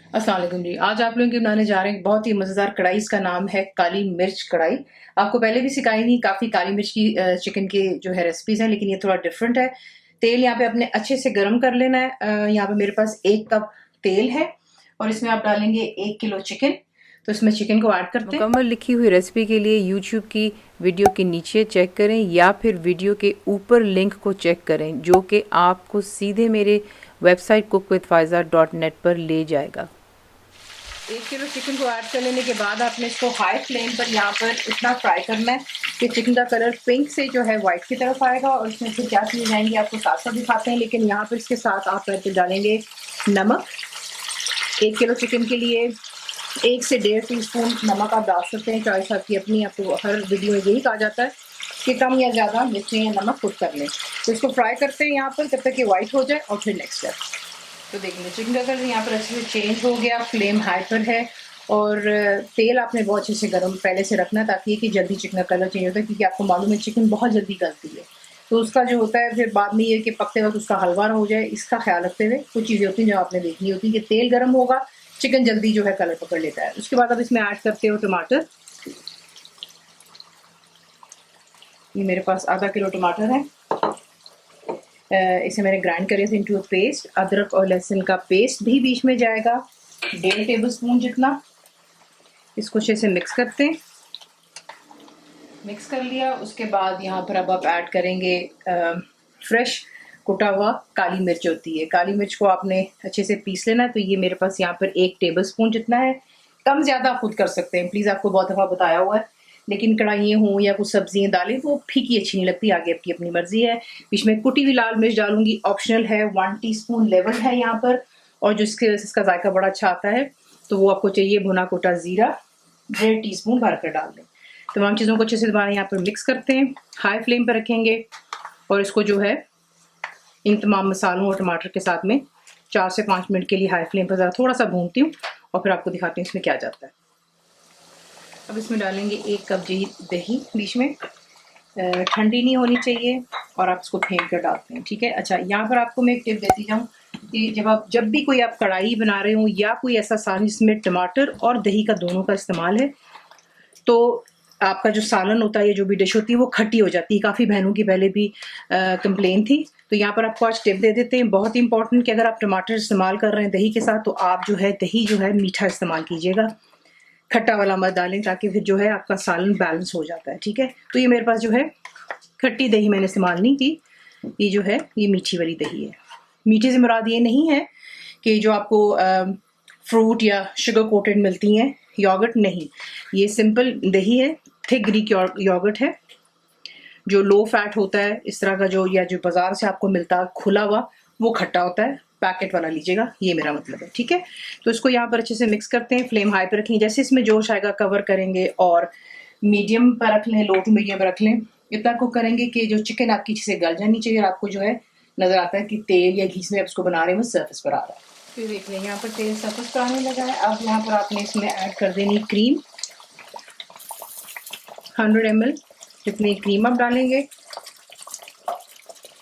अस्सलाम वालेकुम जी। आज आप लोगों के बनाने जा रहे हैं बहुत ही मज़ेदार कढ़ाई। इसका नाम है काली मिर्च कढ़ाई। आपको पहले भी सिखाई थी काफ़ी काली मिर्च की चिकन के जो है रेसिपीज़ हैं, लेकिन ये थोड़ा डिफरेंट है। तेल यहाँ पे अपने अच्छे से गर्म कर लेना है। यहाँ पे मेरे पास 1 कप तेल है और इसमें आप डालेंगे 1 किलो चिकन। तो इसमें चिकन को ऐड करते हैं। मुकम्मल लिखी हुई रेसिपी के लिए यूट्यूब की वीडियो के नीचे चेक करें या फिर वीडियो के ऊपर लिंक को चेक करें, जो कि आपको सीधे मेरे वेबसाइट cookWithFaiza.net पर ले जाएगा। 1 किलो चिकन को ऐड कर लेने के बाद आपने इसको हाई फ्लेम पर यहाँ पर इतना फ्राई करना है कि चिकन का कलर पिंक से जो है वाइट की तरफ आएगा। और इसमें फिर क्या चीज़ जाएंगी आपको साथ साथ दिखाते हैं, लेकिन यहाँ पर इसके साथ आप करके डालेंगे नमक। 1 किलो चिकन के लिए 1 से 1.5 टीस्पून नमक आप डाल सकते हैं, चॉइस आपकी अपनी। आपको हर वीडियो में यही कहा जाता है कि कम या ज़्यादा मिर्चें या नमक खुद कर लें। तो इसको फ्राई करते हैं यहाँ पर तब तक कि वाइट हो जाए और फिर नेक्स्ट स्टेप। तो देखिए चिकन का कलर यहाँ पर अच्छे से चेंज हो गया, फ्लेम हाई पर है। और तेल आपने बहुत अच्छे से गर्म पहले से रखना ताकि कि जल्दी चिकन का कलर चेंज होता है, क्योंकि आपको मालूम है चिकन बहुत जल्दी गलती है। तो उसका जो होता है फिर बाद में ये कि पकते वक्त उसका हलवा ना हो जाए, इसका ख्याल रखते हुए कुछ चीज़ें होती हैं जो आपने देखनी होती है कि तेल गर्म होगा, चिकन जल्दी जो है कलर पकड़ लेता है। उसके बाद अब इसमें ऐड करते हो टमाटर। ये मेरे पास आधा किलो टमाटर है। इसे मैंने ग्राइंड करे थे इनटू पेस्ट। अदरक और लहसुन का पेस्ट भी बीच में जाएगा, 1.5 टेबल स्पून जितना। इसको अच्छे से मिक्स करते हैं। मिक्स कर लिया, उसके बाद यहाँ पर अब आप ऐड करेंगे फ्रेश कुटा हुआ काली मिर्च होती है। काली मिर्च को आपने अच्छे से पीस लेना है। तो ये मेरे पास यहाँ पर 1 टेबल स्पून जितना है। कम ज़्यादा आप खुद कर सकते हैं, प्लीज़, आपको बहुत दफ़ा बताया हुआ है। लेकिन कढ़ाइयाँ हों या कुछ सब्जियाँ दालें वो फीकी अच्छी नहीं लगती, आगे आपकी अपनी मर्जी है। बीच में कुटी हुई लाल मिर्च डालूंगी, ऑप्शनल है। 1 टीस्पून लेवल है यहाँ पर, और जो इसका जायका बड़ा अच्छा आता है तो वो आपको चाहिए। भुना कोटा ज़ीरा 1.5 टीस्पून भर कर डाल दें। तमाम चीज़ों को अच्छे से दोबारा यहाँ पर मिक्स करते हैं, हाई फ्लेम पर रखेंगे और इसको जो है इन तमाम मसालों और टमाटर के साथ में 4 से 5 मिनट के लिए हाई फ्लेम पर थोड़ा सा भूनती हूँ और फिर आपको दिखाती हूँ इसमें क्या जाता है। अब इसमें डालेंगे 1 कप दही बीच में। ठंडी नहीं होनी चाहिए और आप इसको फेंट कर डालते हैं, ठीक है। अच्छा, यहाँ पर आपको मैं एक टिप देती जाऊँ कि जब भी कोई आप कढ़ाई बना रहे हो या कोई ऐसा सालन जिसमें टमाटर और दही का दोनों का इस्तेमाल है, तो आपका जो सालन होता है या जो भी डिश होती है वो खट्टी हो जाती है। काफ़ी बहनों की पहले भी कंप्लेन थी। तो यहाँ पर आपको आज टिप दे देते हैं, बहुत ही इंपॉर्टेंट, कि अगर आप टमाटर इस्तेमाल कर रहे हैं दही के साथ तो आप जो है दही जो है मीठा इस्तेमाल कीजिएगा, खट्टा वाला मत डालें, ताकि फिर जो है आपका सालन बैलेंस हो जाता है, ठीक है। तो ये मेरे पास जो है खट्टी दही मैंने इस्तेमाल नहीं की, ये जो है ये मीठी वाली दही है। मीठे से मुराद ये नहीं है कि जो आपको फ्रूट या शुगर कोटेड मिलती हैं, योगर्ट नहीं, ये सिंपल दही है। थिक ग्रीक योगर्ट है जो लो फैट होता है। इस तरह का जो या जो बाजार से आपको मिलता है खुला हुआ वो खट्टा होता है, पैकेट वाला लीजिएगा, ये मेरा मतलब है, ठीक है। तो इसको यहाँ पर अच्छे से मिक्स करते हैं, फ्लेम हाई पर रखेंगे। जैसे इसमें जोश आएगा कवर करेंगे और मीडियम पर रख लें, लो टू मीडियम पर रख लें। इतना को करेंगे कि जो चिकन आपकी अच्छे से गल जानी चाहिए और आपको जो है नजर आता है कि तेल या घी में आप इसको बना रहे हैं वो सर्फेस पर आ रहा है। फिर देख लें यहाँ पर तेल सर्फेस पर आने लगा है। अब यहाँ पर आपने इसमें ऐड कर देनी क्रीम, 100 ml जितनी क्रीम आप डालेंगे।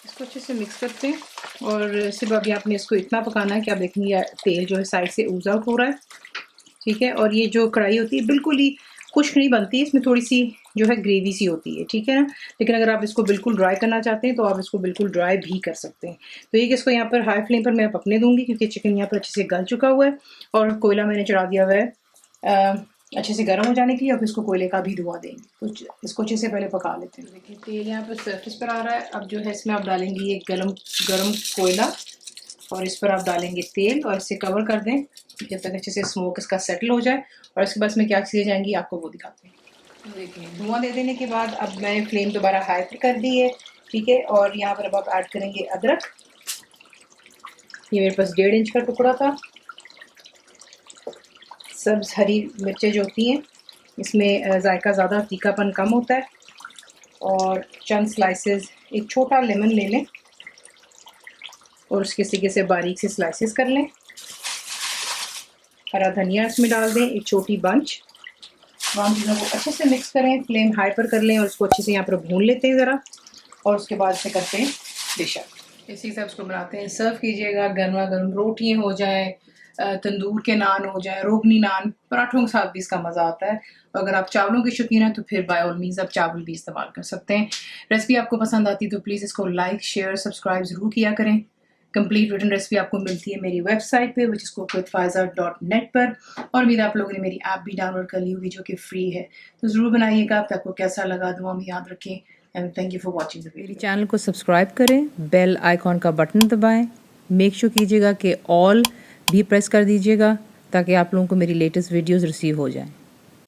इसको अच्छे से मिक्स करते हैं और सिर्फ अभी आपने इसको इतना पकाना है कि आप देखेंगे तेल जो है साइड से ऊज आउट हो रहा है, ठीक है। और ये जो कढ़ाई होती है बिल्कुल ही खुश्क नहीं बनती, इसमें थोड़ी सी जो है ग्रेवी सी होती है, ठीक है ना। लेकिन अगर आप इसको बिल्कुल ड्राई करना चाहते हैं तो आप इसको बिल्कुल ड्राई भी कर सकते हैं। तो ये कि इसको यहाँ पर हाई फ्लेम पर मैं पकने दूंगी, क्योंकि चिकन यहाँ पर अच्छे से गल चुका हुआ है और कोयला मैंने चढ़ा दिया हुआ है अच्छे से गर्म हो जाने के लिए। और फिर इसको कोयले का भी धुआं देंगे, तो इसको अच्छे से पहले पका लेते हैं। देखिए तेल यहाँ पर सर्फेस पर आ रहा है। अब जो है इसमें आप डालेंगे ये गरम कोयला और इस पर आप डालेंगे तेल और इसे कवर कर दें जब तक अच्छे से स्मोक इसका सेटल हो जाए। और इसके बाद इसमें क्या चीज़ें जाएंगी आपको वो दिखाते हैं। देखिए धुआं दे देने के बाद अब मैंने फ्लेम दोबारा हाई पर कर दी है, ठीक है। और यहाँ पर अब आप ऐड करेंगे अदरक। ये मेरे पास 1.5 इंच का टुकड़ा था। सब्ज हरी मिर्चें जो होती हैं इसमें जायका ज़्यादा, तीखापन कम होता है। और चंद स्लाइसेस, एक छोटा लेमन ले लें और उसके सिगे से बारीक से स्लाइसेस कर लें। हरा धनिया इसमें डाल दें, एक छोटी बंच। तमाम चीज़ों को अच्छे से मिक्स करें, फ्लेम हाई पर कर लें और उसको अच्छे से यहाँ पर भून लेते हैं ज़रा। और उसके बाद से करते हैं डिश आउट। इसी से उसको बनाते हैं, सर्व कीजिएगा। गर्मा गर्म रोटियाँ हो जाए, तंदूर के नान हो जाए, रोगनी नान, पराठों के साथ भी इसका मज़ा आता है। तो अगर आप चावलों के शौकीन हैं तो फिर बाय ऑल मीन्स आप चावल भी इस्तेमाल कर सकते हैं। रेसिपी आपको पसंद आती है तो प्लीज़ इसको लाइक, शेयर, सब्सक्राइब ज़रूर किया करें। कंप्लीट रिटन रेसिपी आपको मिलती है मेरी वेबसाइट पे, विच इज़ cookwithfaiza.net पर। और उम्मीद आप लोगों ने मेरी ऐप भी डाउनलोड कर ली होगी जो कि फ्री है। तो ज़रूर बनाइएगा। आपको कैसा लगा दुआ में याद रखें। And thank you for watching the मेरी वीडियो। चैनल को सब्सक्राइब करें, बेल आइकॉन का बटन दबाएं, मेक श्योर कीजिएगा कि ऑल भी प्रेस कर दीजिएगा ताकि आप लोगों को मेरी लेटेस्ट वीडियोस रिसीव हो जाएं।